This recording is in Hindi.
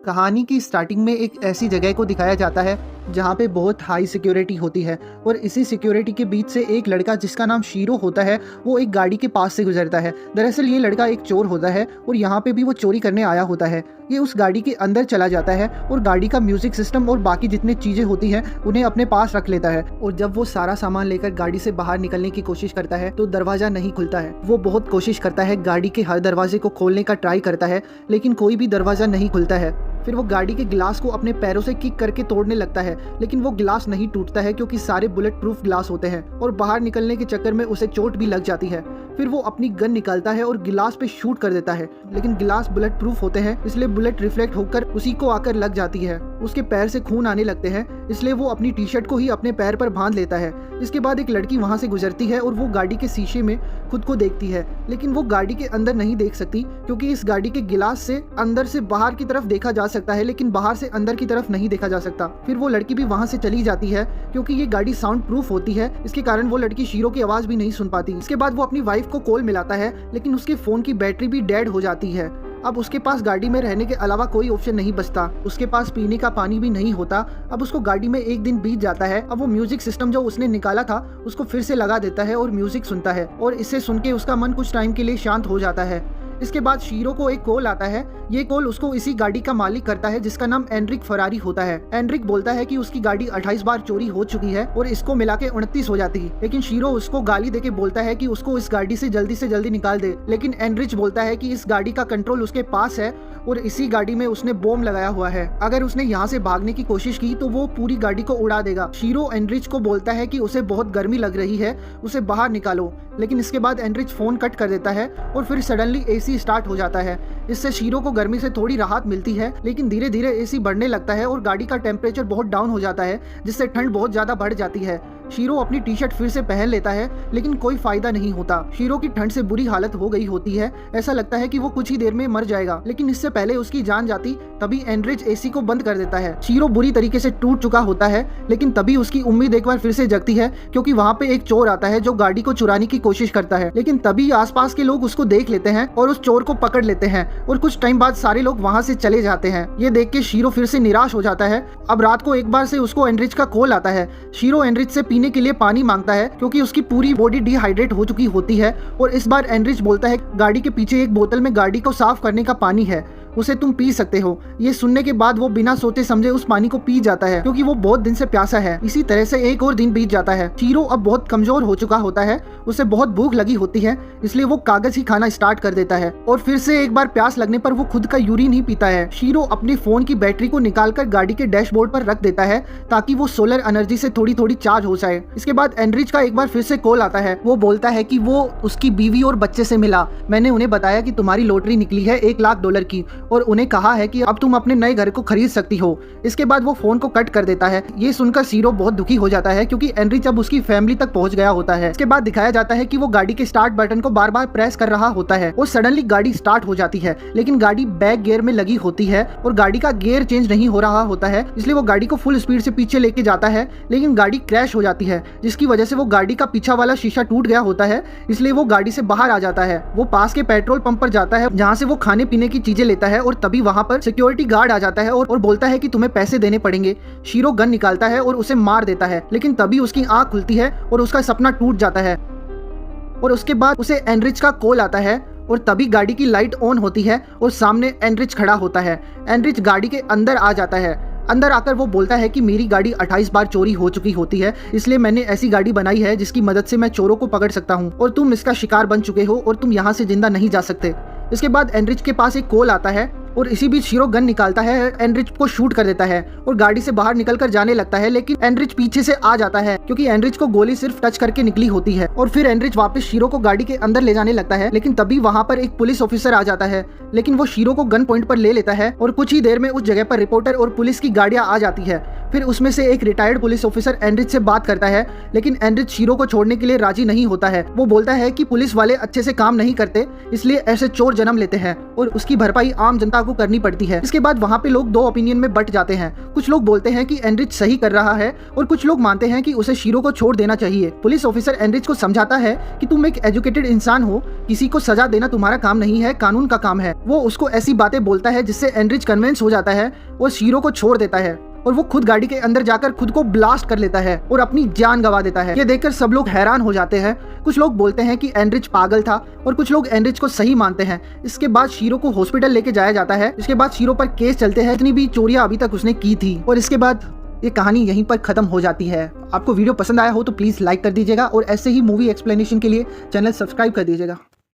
कहानी की स्टार्टिंग में एक ऐसी जगह को दिखाया जाता है जहाँ पे बहुत हाई सिक्योरिटी होती है और इसी सिक्योरिटी के बीच से एक लड़का जिसका नाम शीरो होता है वो एक गाड़ी के पास से गुजरता है। दरअसल ये लड़का एक चोर होता है और यहाँ पे भी वो चोरी करने आया होता है। ये उस गाड़ी के अंदर चला जाता है और गाड़ी का म्यूजिक सिस्टम और बाकी जितनी चीज़ें होती हैं उन्हें अपने पास रख लेता है। और जब वो सारा सामान लेकर गाड़ी से बाहर निकलने की कोशिश करता है तो दरवाज़ा नहीं खुलता है। वो बहुत कोशिश करता है, गाड़ी के हर दरवाजे को खोलने का ट्राई करता है, लेकिन कोई भी दरवाज़ा नहीं खुलता है। फिर वो गाड़ी के गिलास को अपने पैरों से किक करके तोड़ने लगता है, लेकिन वो गिलास नहीं टूटता है क्योंकि सारे बुलेट प्रूफ गिलास होते हैं और बाहर निकलने के चक्कर में उसे चोट भी लग जाती है। फिर वो अपनी गन निकालता है और गिलास पे शूट कर देता है, लेकिन गिलास बुलेट प्रूफ होते हैं इसलिए बुलेट रिफ्लेक्ट होकर उसी को आकर लग जाती है। उसके पैर से खून आने लगते हैं इसलिए वो अपनी टी शर्ट को ही अपने पैर पर बांध लेता है। इसके बाद एक लड़की वहाँ से गुजरती है और वो गाड़ी के शीशे में खुद को देखती है, लेकिन वो गाड़ी के अंदर नहीं देख सकती क्योंकि इस गाड़ी के गिलास से अंदर से बाहर की तरफ देखा जा सकता है, लेकिन बाहर से अंदर की तरफ नहीं देखा जा सकता। फिर वो लड़की भी वहाँ से चली जाती है क्योंकि ये गाड़ी साउंड प्रूफ होती है, इसके कारण वो लड़की शीरो की आवाज़ भी नहीं सुन पाती। इसके बाद वो अपनी वाइफ को कॉल मिलाता है, लेकिन उसके फ़ोन की बैटरी भी डेड हो जाती है। अब उसके पास गाड़ी में रहने के अलावा कोई ऑप्शन नहीं बचता। उसके पास पीने का पानी भी नहीं होता। अब उसको गाड़ी में एक दिन बीत जाता है। अब वो म्यूजिक सिस्टम जो उसने निकाला था उसको फिर से लगा देता है और म्यूजिक सुनता है और इसे सुन के उसका मन कुछ टाइम के लिए शांत हो जाता है। इसके बाद शीरो को एक कॉल आता है। ये कॉल उसको इसी गाड़ी का मालिक करता है जिसका नाम एंड्रिक फरारी होता है। एंड्रिक बोलता है कि उसकी गाड़ी 28 बार चोरी हो चुकी है और इसको मिला के 29 हो जाती है, लेकिन शीरो उसको गाली देके बोलता है कि उसको इस गाड़ी से जल्दी निकाल दे। लेकिन एंड्रिच बोलता है कि इस गाड़ी का कंट्रोल उसके पास है और इसी गाड़ी में उसने बॉम्ब लगाया हुआ है। अगर उसने यहाँ से भागने की कोशिश की तो वो पूरी गाड़ी को उड़ा देगा। शीरो एंड्रिच को बोलता है कि उसे बहुत गर्मी लग रही है, उसे बाहर निकालो, लेकिन इसके बाद एंड्रिच फोन कट कर देता है और फिर सडनली एसी स्टार्ट हो जाता है। इससे शीरो को गर्मी से थोड़ी राहत मिलती है, लेकिन धीरे धीरे एसी बढ़ने लगता है और गाड़ी का टेम्परेचर बहुत डाउन हो जाता है, जिससे ठंड बहुत ज्यादा बढ़ जाती है। शीरो अपनी टी शर्ट फिर से पहन लेता है, लेकिन कोई फायदा नहीं होता। शीरो की ठंड से बुरी हालत हो गई होती है। ऐसा लगता है कि वो कुछ ही देर में मर जाएगा, लेकिन इससे पहले उसकी जान जाती तभी एंड्रिच एसी को बंद कर देता है। शीरो बुरी तरीके से टूट चुका होता है, लेकिन तभी उसकी उम्मीद एक बार फिर से जगती है क्योंकि वहाँ पे एक चोर आता है जो गाड़ी को चुराने की कोशिश करता है। लेकिन तभी आसपास के लोग उसको देख लेते हैं और उस चोर को पकड़ लेते हैं और कुछ टाइम बाद सारे लोग वहाँ से चले जाते हैं। ये देख के शीरो फिर से निराश हो जाता है। अब रात को एक बार से उसको एंड्रिच का कॉल आता है। शीरो एंड्रिच से पीने के लिए पानी मांगता है क्योंकि उसकी पूरी बॉडी डिहाइड्रेट हो चुकी होती है और इस बार एंड्रिच बोलता है गाड़ी के पीछे एक बोतल में गाड़ी को साफ करने का पानी है, उसे तुम पी सकते हो। ये सुनने के बाद वो बिना सोचे समझे उस पानी को पी जाता है क्योंकि वो बहुत दिन से प्यासा है। इसी तरह से एक और दिन बीत जाता है। शीरो अब बहुत कमजोर हो चुका होता है, उसे बहुत भूख लगी होती है, इसलिए वो कागज ही खाना स्टार्ट कर देता है और फिर से एक बार प्यास लगने पर वो खुद का यूरिन ही पीता है। शीरो अपने फोन की बैटरी को निकालकर गाड़ी के डैशबोर्ड पर रख देता है ताकि वो सोलर एनर्जी से थोड़ी थोड़ी चार्ज हो जाए। इसके बाद एंड्रिच का एक बार फिर से कॉल आता है। वो बोलता है कि वो उसकी बीवी और बच्चे से मिला। मैंने उन्हें बताया कि तुम्हारी लॉटरी निकली है $1 लाख की और उन्हें कहा है कि अब तुम अपने नए घर को खरीद सकती हो। इसके बाद वो फोन को कट कर देता है। ये सुनकर शीरो बहुत दुखी हो जाता है क्योंकि एंड्रिच अब उसकी फैमिली तक पहुंच गया होता है। इसके बाद दिखाया जाता है कि वो गाड़ी के स्टार्ट बटन को बार बार प्रेस कर रहा होता है और सडनली गाड़ी स्टार्ट हो जाती है, लेकिन गाड़ी बैक गियर में लगी होती है और गाड़ी का गियर चेंज नहीं हो रहा होता है, इसलिए वो गाड़ी को फुल स्पीड से पीछे लेके जाता है, लेकिन गाड़ी क्रैश हो जाती है जिसकी वजह से वो गाड़ी का पीछा वाला शीशा टूट गया होता है, इसलिए वो गाड़ी से बाहर आ जाता है। वो पास के पेट्रोल पंप पर जाता है जहाँ से वो खाने पीने की चीजें लेता है और तभी वहाँ पर सिक्योरिटी गार्ड आ जाता है और बोलता है कि तुम्हें पैसे देने पड़ेंगे। शीरो गन निकालता है और उसे मार देता है, लेकिन तभी उसकी आंख खुलती है और उसका सपना टूट जाता है और उसके बाद उसे एंड्रिच का कॉल आता है और तभी गाड़ी की लाइट ऑन होती है और सामने एंड्रिच खड़ा होता है। एंड्रिच गाड़ी के अंदर आ जाता है। अंदर आकर वो बोलता है कि मेरी गाड़ी 28 बार चोरी हो चुकी होती है, इसलिए मैंने ऐसी गाड़ी बनाई है जिसकी मदद से मैं चोरों को पकड़ सकता हूँ और तुम इसका शिकार बन चुके हो और तुम यहाँ से जिंदा नहीं जा सकते। इसके बाद एंड्रिच के पास एक कॉल आता है और इसी बीच शीरो गन निकालता है, एंड्रिच को शूट कर देता है और गाड़ी से बाहर निकलकर जाने लगता है, लेकिन एंड्रिच पीछे से आ जाता है क्योंकि एंड्रिच को गोली सिर्फ टच करके निकली होती है और फिर एंड्रिच वापस शीरो को गाड़ी के अंदर ले जाने लगता है, लेकिन तभी वहाँ पर एक पुलिस ऑफिसर आ जाता है, लेकिन वो शीरो को गन पॉइंट पर ले लेता है और कुछ ही देर में उस जगह पर रिपोर्टर और पुलिस की गाड़ियाँ आ जाती है। फिर उसमें से एक रिटायर्ड पुलिस ऑफिसर एंड्रिच से बात करता है, लेकिन एंड्रिच शीरो को छोड़ने के लिए राजी नहीं होता है। वो बोलता है कि पुलिस वाले अच्छे से काम नहीं करते, इसलिए ऐसे चोर जन्म लेते हैं और उसकी भरपाई आम जनता को करनी पड़ती है। इसके बाद वहाँ पे लोग दो ओपिनियन में बट जाते हैं। कुछ लोग बोलते हैं कि एनरिच सही कर रहा है और कुछ लोग मानते हैं कि उसे शीरो को छोड़ देना चाहिए। पुलिस ऑफिसर एनरिच को समझाता है कि तुम एक एजुकेटेड इंसान हो, किसी को सजा देना तुम्हारा काम नहीं है, कानून का काम है। वो उसको ऐसी बातें बोलता है जिससे एनरिच कन्विंस हो जाता है और शीरो को छोड़ देता है और वो खुद गाड़ी के अंदर जाकर खुद को ब्लास्ट कर लेता है और अपनी जान गंवा देता है। ये देखकर सब लोग हैरान हो जाते हैं। कुछ लोग बोलते हैं कि एनरिच पागल था और कुछ लोग एनरिच को सही मानते हैं। इसके बाद शीरो को हॉस्पिटल लेके जाया जाता है। इसके बाद शीरो पर केस चलते हैं, इतनी भी चोरियां अभी तक उसने की थी। और इसके बाद ये कहानी यहीं पर खत्म हो जाती है। आपको वीडियो पसंद आया हो तो प्लीज़ लाइक कर दीजिएगा और ऐसे ही मूवी एक्सप्लेनेशन के लिए चैनल सब्सक्राइब कर दीजिएगा।